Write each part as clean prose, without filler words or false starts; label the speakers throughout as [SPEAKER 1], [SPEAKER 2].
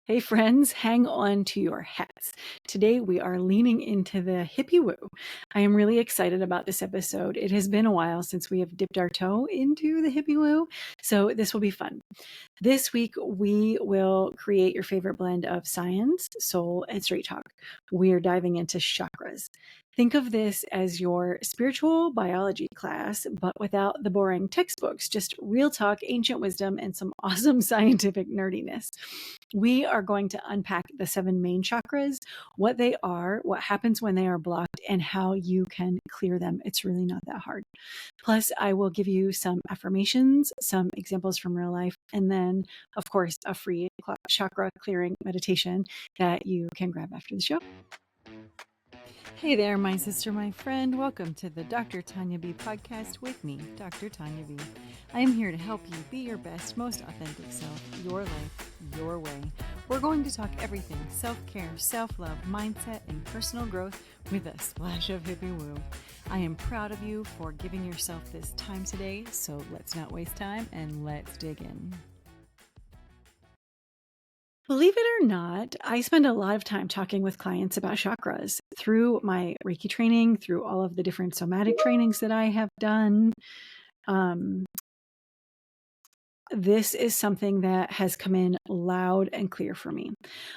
[SPEAKER 1] Hey friends, hang on to your hats. Today we are leaning into the hippie woo. I am really excited about this episode. It has been a while since we have dipped our toe into the hippie woo, so this will be fun. This week we will create your favorite blend of science, soul, and straight talk. We are diving into chakras. Think of this as your spiritual biology class, but without the boring textbooks, just real talk, ancient wisdom, and some awesome scientific nerdiness. We are going to unpack the 7 main chakras, what they are, what happens when they are blocked, and how you can clear them. It's really not that hard. Plus, I will give you some affirmations, some examples from real life, and then, of course, a free chakra clearing meditation that you can grab after the show. Hey there, my sister, my friend. Welcome to the Dr. Tanya B podcast with me, Dr. Tanya B. I am here to help you be your best, most authentic self, your life, your way. We're going to talk everything self-care, self-love, mindset, and personal growth with a splash of hippie woo. I am proud of you for giving yourself this time today, so let's not waste time and let's dig in. Believe it or not, I spend a lot of time talking with clients about chakras through my Reiki training, through all of the different somatic trainings that I have done. This is something that has come in loud and clear for me.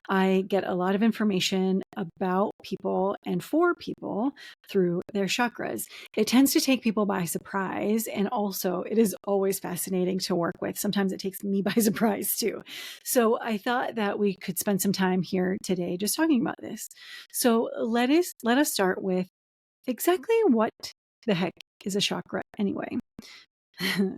[SPEAKER 1] I get a lot of information about people and for people through their chakras. It tends to take people by surprise, and also it is always fascinating to work with. Sometimes it takes me by surprise too. So I thought that we could spend some time here today just talking about this. So let us start with exactly what the heck is a chakra anyway.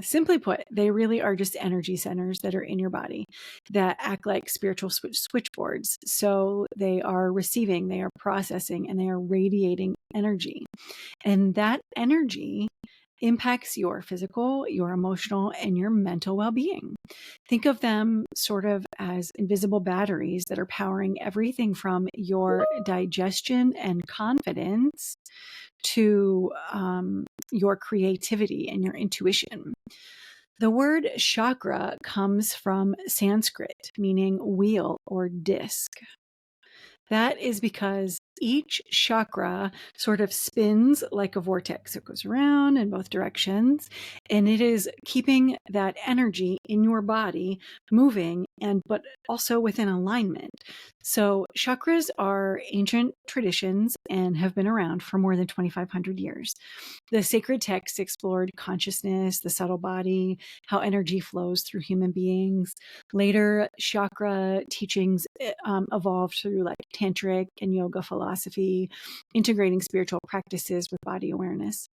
[SPEAKER 1] Simply put, they really are just energy centers that are in your body that act like spiritual switchboards. So they are receiving, they are processing, and they are radiating energy. And that energy impacts your physical, your emotional, and your mental well-being. Think of them sort of as invisible batteries that are powering everything from your digestion and confidence to your creativity and your intuition. The word chakra comes from Sanskrit, meaning wheel or disc. That is because each chakra sort of spins like a vortex. It goes around in both directions, and it is keeping that energy in your body moving but also within alignment. So chakras are ancient traditions and have been around for more than 2,500 years. The sacred texts explored consciousness, the subtle body, how energy flows through human beings. Later, chakra teachings evolved through like tantric and yoga philosophy, integrating spiritual practices with body awareness.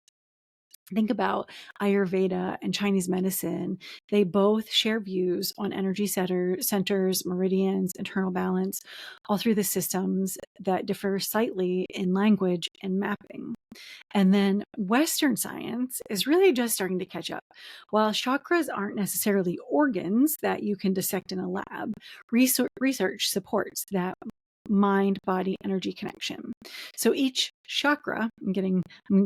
[SPEAKER 1] Think about Ayurveda and Chinese medicine. They both share views on energy centers, meridians, internal balance, all through the systems that differ slightly in language and mapping. And then Western science is really just starting to catch up. While chakras aren't necessarily organs that you can dissect in a lab, research supports that mind-body energy connection. So each chakra, I'm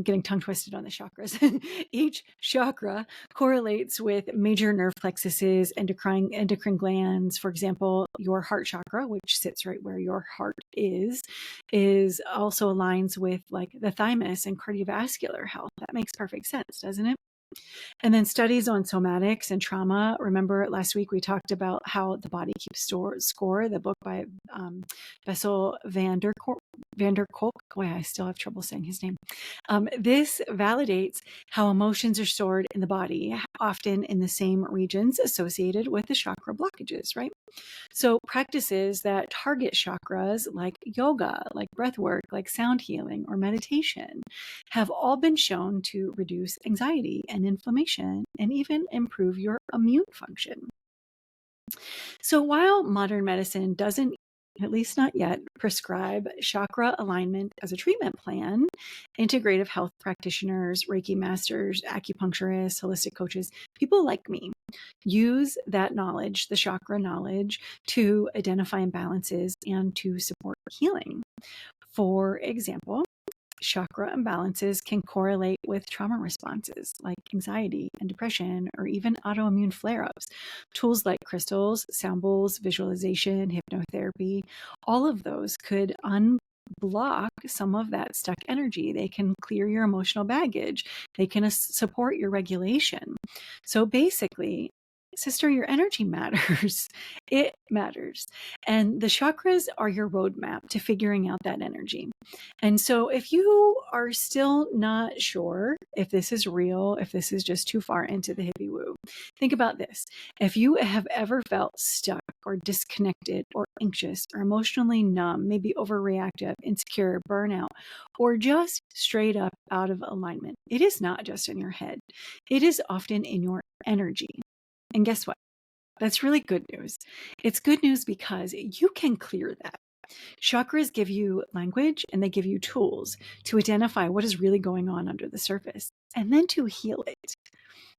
[SPEAKER 1] getting tongue twisted on the chakras. Each chakra correlates with major nerve plexuses, endocrine glands. For example, your heart chakra, which sits right where your heart is also aligns with like the thymus and cardiovascular health. That makes perfect sense, doesn't it? And then studies on somatics and trauma. Remember last week we talked about how the body keeps score, the book by Bessel van der Kolk. Boy, I still have trouble saying his name. This validates how emotions are stored in the body, often in the same regions associated with the chakra blockages, right? So practices that target chakras like yoga, like breath work, like sound healing or meditation have all been shown to reduce anxiety and inflammation and even improve your immune function. So while modern medicine doesn't, at least not yet, prescribe chakra alignment as a treatment plan, integrative health practitioners, Reiki masters, acupuncturists, holistic coaches, people like me use that knowledge, the chakra knowledge, to identify imbalances and to support healing. For example, chakra imbalances can correlate with trauma responses like anxiety and depression, or even autoimmune flare-ups. Tools like crystals, sound bowls, visualization, hypnotherapy, all of those could unblock some of that stuck energy. They can clear your emotional baggage. They can support your regulation. So basically, sister, your energy matters. It matters. And the chakras are your roadmap to figuring out that energy. And so if you are still not sure if this is real, if this is just too far into the hippie woo, think about this. If you have ever felt stuck or disconnected or anxious or emotionally numb, maybe overreactive, insecure, burnout, or just straight up out of alignment, it is not just in your head. It is often in your energy. And guess what? That's really good news. It's good news because you can clear that. Chakras give you language and they give you tools to identify what is really going on under the surface and then to heal it.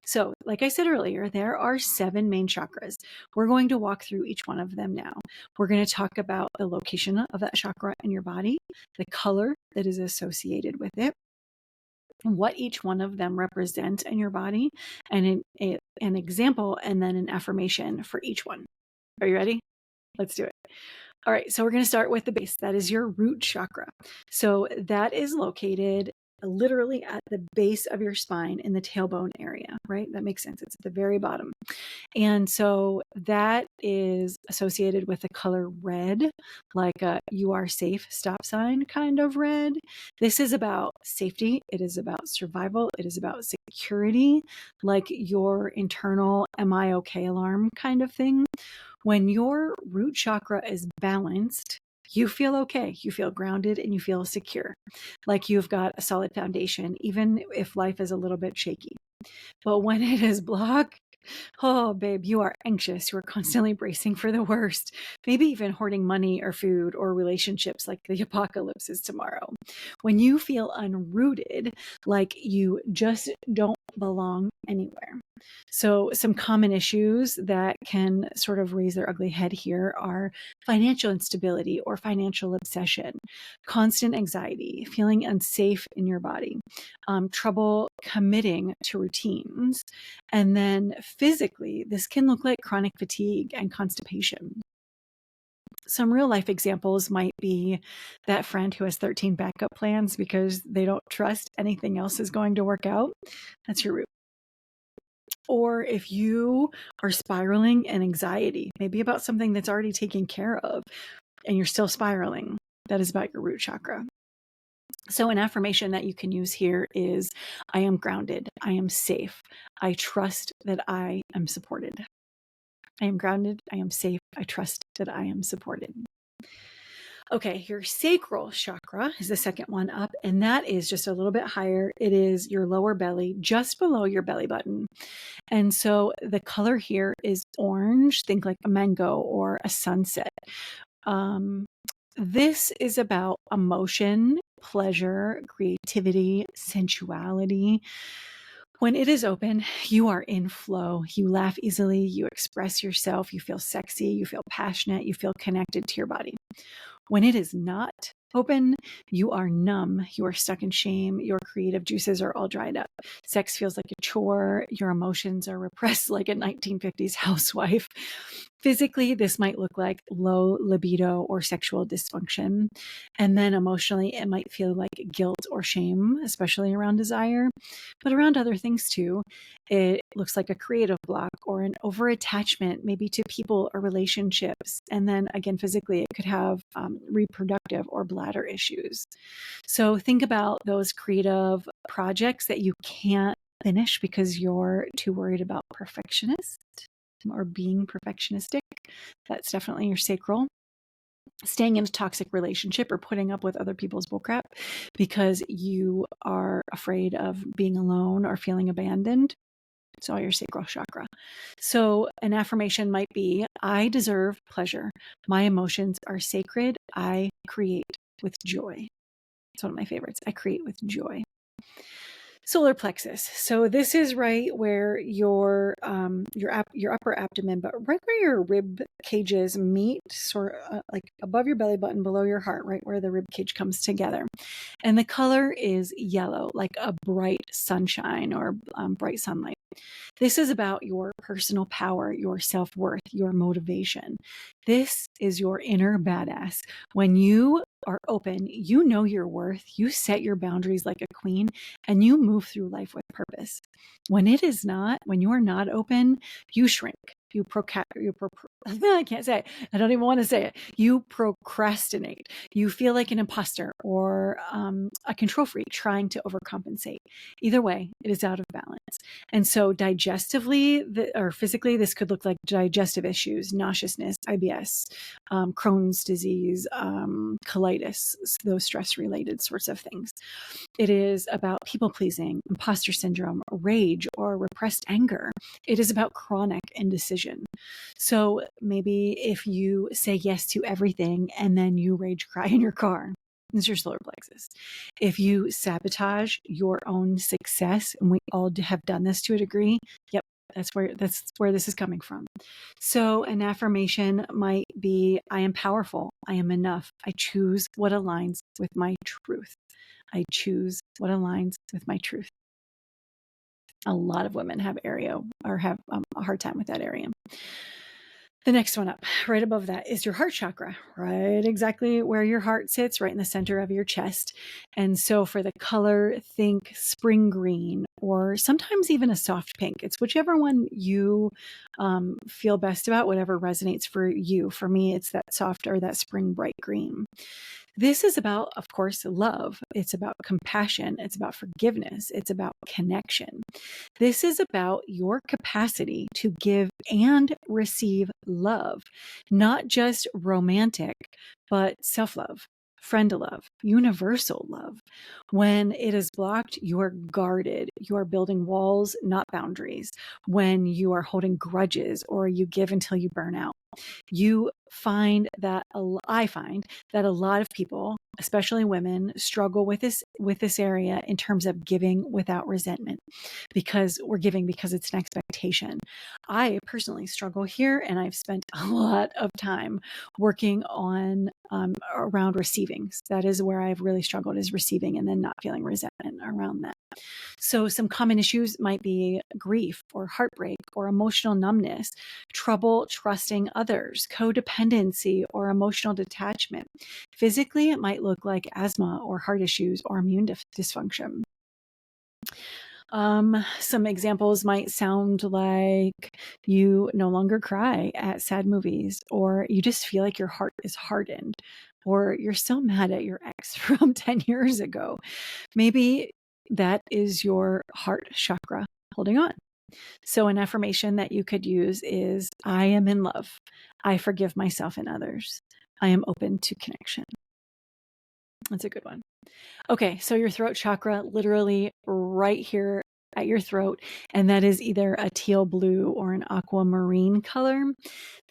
[SPEAKER 1] So, like I said earlier, there are 7 main chakras. We're going to walk through each one of them now. We're going to talk about the location of that chakra in your body, the color that is associated with it, what each one of them represent in your body, and an example and then an affirmation for each one. Are you ready? Let's do it. All right, so we're going to start with the base. That is your root chakra. So that is located literally at the base of your spine in the tailbone area, right? That makes sense. It's at the very bottom. And so that is associated with the color red, like a "you are safe" stop sign kind of red. This is about safety. It is about survival. It is about security, like your internal "am I okay" alarm kind of thing. When your root chakra is balanced, you feel okay, you feel grounded, and you feel secure, like you've got a solid foundation, even if life is a little bit shaky. But when it is blocked, oh, babe, you are anxious. You are constantly bracing for the worst, maybe even hoarding money or food or relationships like the apocalypse is tomorrow. When you feel unrooted, like you just don't belong anywhere. So some common issues that can sort of raise their ugly head here are financial instability or financial obsession, constant anxiety, feeling unsafe in your body, trouble committing to routines. And then physically, this can look like chronic fatigue and constipation. Some real life examples might be that friend who has 13 backup plans because they don't trust anything else is going to work out. That's your root. Or if you are spiraling in anxiety, maybe about something that's already taken care of, and you're still spiraling, that is about your root chakra. So an affirmation that you can use here is, I am grounded, I am safe, I trust that I am supported. I am grounded, I am safe, I trust that I am supported. Okay, your sacral chakra is the second one up, and that is just a little bit higher. It is your lower belly, just below your belly button. And so the color here is orange, think like a mango or a sunset. This is about emotion, pleasure, creativity, sensuality. When it is open, you are in flow. You laugh easily, you express yourself, you feel sexy, you feel passionate, you feel connected to your body. When it is not open, you are numb, you are stuck in shame, your creative juices are all dried up. Sex feels like a chore, your emotions are repressed like a 1950s housewife. Physically, this might look like low libido or sexual dysfunction. And then emotionally, it might feel like guilt or shame, especially around desire, but around other things too. It looks like a creative block or an over-attachment, maybe to people or relationships. And then again, physically, it could have reproductive or bladder issues. So think about those creative projects that you can't finish because you're too worried about perfectionist or being perfectionistic. That's definitely your sacral. Staying in a toxic relationship or putting up with other people's bullcrap because you are afraid of being alone or feeling abandoned. It's all your sacral chakra. So an affirmation might be, I deserve pleasure. My emotions are sacred. I create with joy. It's one of my favorites. I create with joy. Solar plexus. So this is right where your upper abdomen, but right where your rib cages meet, sort of like above your belly button, below your heart, right where the rib cage comes together. And the color is yellow, like a bright sunshine or bright sunlight. This is about your personal power, your self-worth, your motivation. This is your inner badass. When you are open, you know your worth, you set your boundaries like a queen, and you move through life with purpose. When it is not, when you are not open, you shrink. I can't say it. I don't even want to say it. You procrastinate. You feel like an imposter or a control freak trying to overcompensate. Either way, it is out of balance. And so digestively or physically, this could look like digestive issues, nauseousness, IBS, Crohn's disease, colitis, those stress-related sorts of things. It is about people-pleasing, imposter syndrome, rage, or repressed anger. It is about chronic indecision. So maybe if you say yes to everything and then you rage cry in your car, this is your solar plexus. If you sabotage your own success, and we all have done this to a degree, yep, that's where this is coming from. So an affirmation might be, I am powerful. I am enough. I choose what aligns with my truth. I choose what aligns with my truth. A lot of women have a hard time with that area. The next one up, right above that, is your heart chakra, right exactly where your heart sits, right in the center of your chest. And so for the color, think spring green, or sometimes even a soft pink. It's whichever one you feel best about, whatever resonates for you. For me, it's that soft or that spring bright green. This is about, of course, love. It's about compassion. It's about forgiveness. It's about connection. This is about your capacity to give and receive love, not just romantic, but self-love, friend love, universal love. When it is blocked, you are guarded. You are building walls, not boundaries. When you are holding grudges or you give until you burn out. I find that a lot of people, especially women, struggle with this area in terms of giving without resentment, because we're giving because it's an expectation. I personally struggle here, and I've spent a lot of time working on around receiving. That is where I've really struggled, is receiving and then not feeling resentment around that. So some common issues might be grief or heartbreak or emotional numbness, trouble trusting others, codependency or emotional detachment. Physically, it might look like asthma or heart issues or immune dysfunction. Some examples might sound like you no longer cry at sad movies, or you just feel like your heart is hardened, or you're still mad at your ex from 10 years ago. Maybe that is your heart chakra holding on. So an affirmation that you could use is, I am in love. I forgive myself and others. I am open to connection. That's a good one. Okay, so your throat chakra, literally right here at your throat, and that is either a teal blue or an aquamarine color.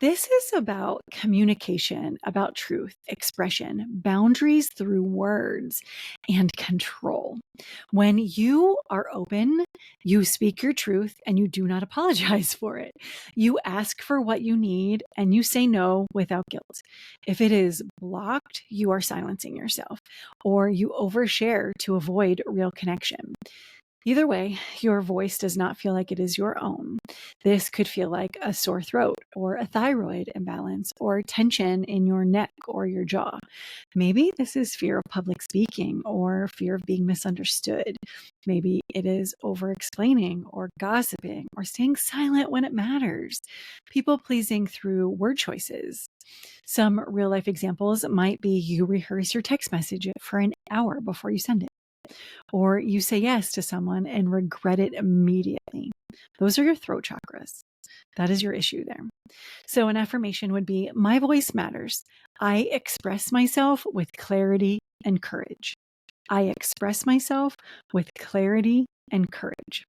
[SPEAKER 1] This is about communication, about truth, expression, boundaries through words, and control. When you are open, you speak your truth and you do not apologize for it. You ask for what you need and you say no without guilt. If it is blocked, you are silencing yourself, or you overshare to avoid real connection. Either way, your voice does not feel like it is your own. This could feel like a sore throat or a thyroid imbalance or tension in your neck or your jaw. Maybe this is fear of public speaking or fear of being misunderstood. Maybe it is over-explaining or gossiping or staying silent when it matters. People pleasing through word choices. Some real-life examples might be you rehearse your text message for an hour before you send it, or you say yes to someone and regret it immediately. Those are your throat chakras. That is your issue there. So an affirmation would be, my voice matters. I express myself with clarity and courage. I express myself with clarity and courage.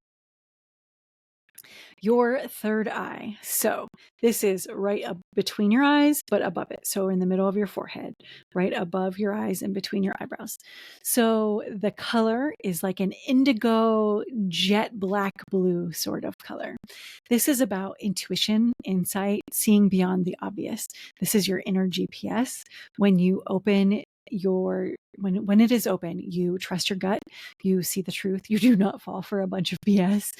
[SPEAKER 1] Your third eye. So this is right up between your eyes, but above it. So in the middle of your forehead, right above your eyes and between your eyebrows. So the color is like an indigo, jet black blue sort of color. This is about intuition, insight, seeing beyond the obvious. This is your inner GPS. When you open when it is open, you trust your gut, you see the truth, you do not fall for a bunch of BS.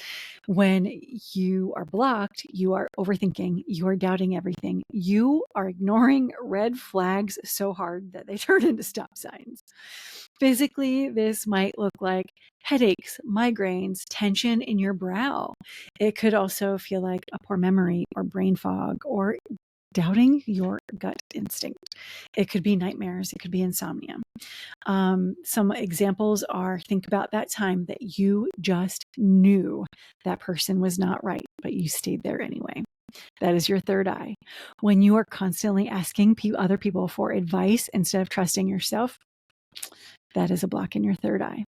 [SPEAKER 1] When you are blocked, you are overthinking, you are doubting everything, you are ignoring red flags so hard that they turn into stop signs. Physically, this might look like headaches, migraines, tension in your brow. It could also feel like a poor memory or brain fog or doubting your gut instinct. It could be nightmares. It could be insomnia. Some examples are, think about that time that you just knew that person was not right, but you stayed there anyway. That is your third eye. When you are constantly asking other people for advice instead of trusting yourself, that is a block in your third eye.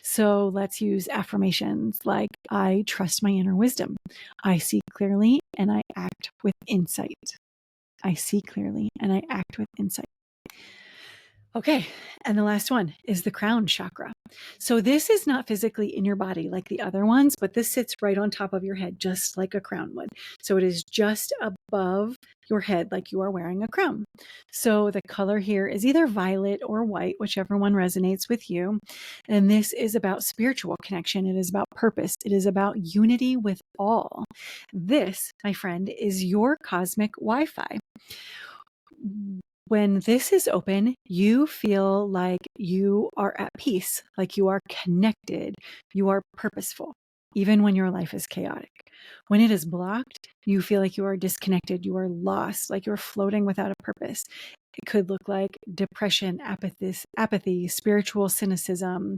[SPEAKER 1] So let's use affirmations like, I trust my inner wisdom. I see clearly and I act with insight. I see clearly and I act with insight. Okay, and the last one is the crown chakra. So this is not physically in your body like the other ones, but this sits right on top of your head, just like a crown would. So it is just above your head, like you are wearing a crown. So the color here is either violet or white, whichever one resonates with you. And this is about spiritual connection. It is about purpose. It is about unity with all. This, my friend, is your cosmic Wi-Fi. When this is open, you feel like you are at peace, like you are connected, you are purposeful, even when your life is chaotic. When it is blocked, you feel like you are disconnected, you are lost, like you're floating without a purpose. It could look like depression, apathy, spiritual cynicism.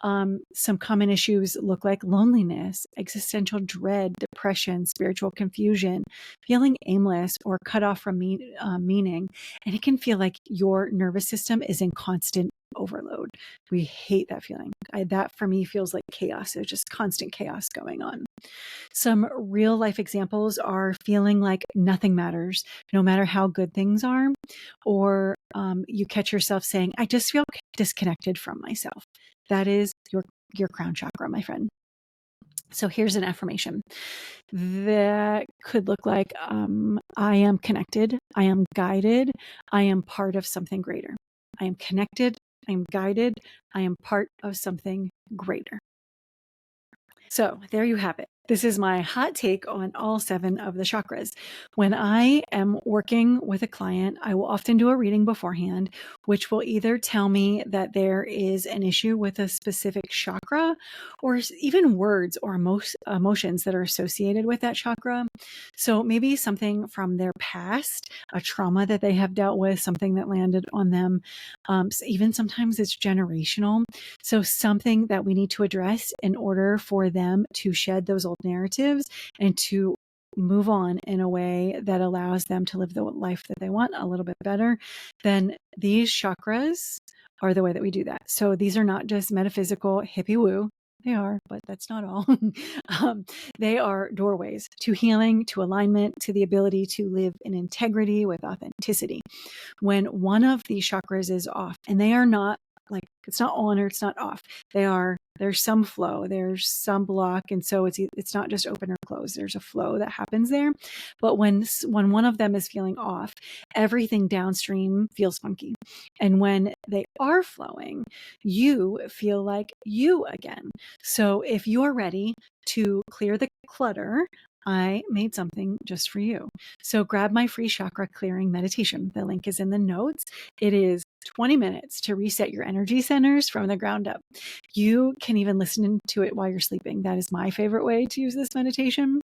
[SPEAKER 1] Some common issues look like loneliness, existential dread, depression, spiritual confusion, feeling aimless or cut off from meaning. And it can feel like your nervous system is in constant overload. We hate that feeling. That for me feels like chaos. There's just constant chaos going on. Some real life examples are feeling like nothing matters, no matter how good things are, or you catch yourself saying, I just feel disconnected from myself. That is your crown chakra, my friend. So here's an affirmation that could look like, I am connected, I am guided, I am part of something greater. I am connected, I am guided, I am part of something greater. So there you have it. This is my hot take on all 7 of the chakras. When I am working with a client, I will often do a reading beforehand, which will either tell me that there is an issue with a specific chakra or even words or emotions that are associated with that chakra. So maybe something from their past, a trauma that they have dealt with, something that landed on them. Even sometimes it's generational. So something that we need to address in order for them to shed those old narratives and to move on in a way that allows them to live the life that they want a little bit better, then these chakras are the way that we do that. So these are not just metaphysical hippie woo. They are, but that's not all. They are doorways to healing, to alignment, to the ability to live in integrity with authenticity. When one of these chakras is off, and they are not like, it's not on or it's not off. There's some flow, there's some block. And so it's not just open or closed. There's a flow that happens there. But when one of them is feeling off, everything downstream feels funky. And when they are flowing, you feel like you again. So if you're ready to clear the clutter, I made something just for you. So grab my free chakra clearing meditation. The link is in the notes. It is 20 minutes to reset your energy centers from the ground up. You can even listen to it while you're sleeping. That is my favorite way to use this meditation.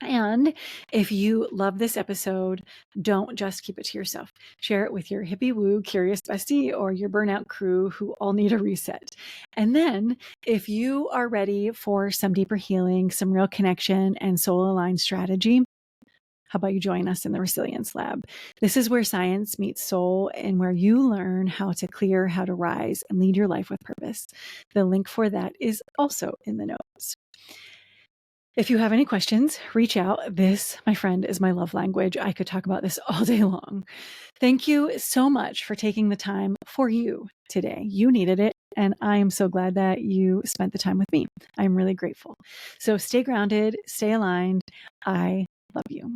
[SPEAKER 1] And if you love this episode, don't just keep it to yourself. Share it with your hippie woo curious bestie or your burnout crew who all need a reset. And then if you are ready for some deeper healing, some real connection and soul aligned strategy, how about you join us in the Resilience Lab? This is where science meets soul and where you learn how to clear, how to rise, and lead your life with purpose. The link for that is also in the notes. If you have any questions, reach out. This, my friend, is my love language. I could talk about this all day long. Thank you so much for taking the time for you today. You needed it, and I am so glad that you spent the time with me. I'm really grateful. So stay grounded, stay aligned. I love you.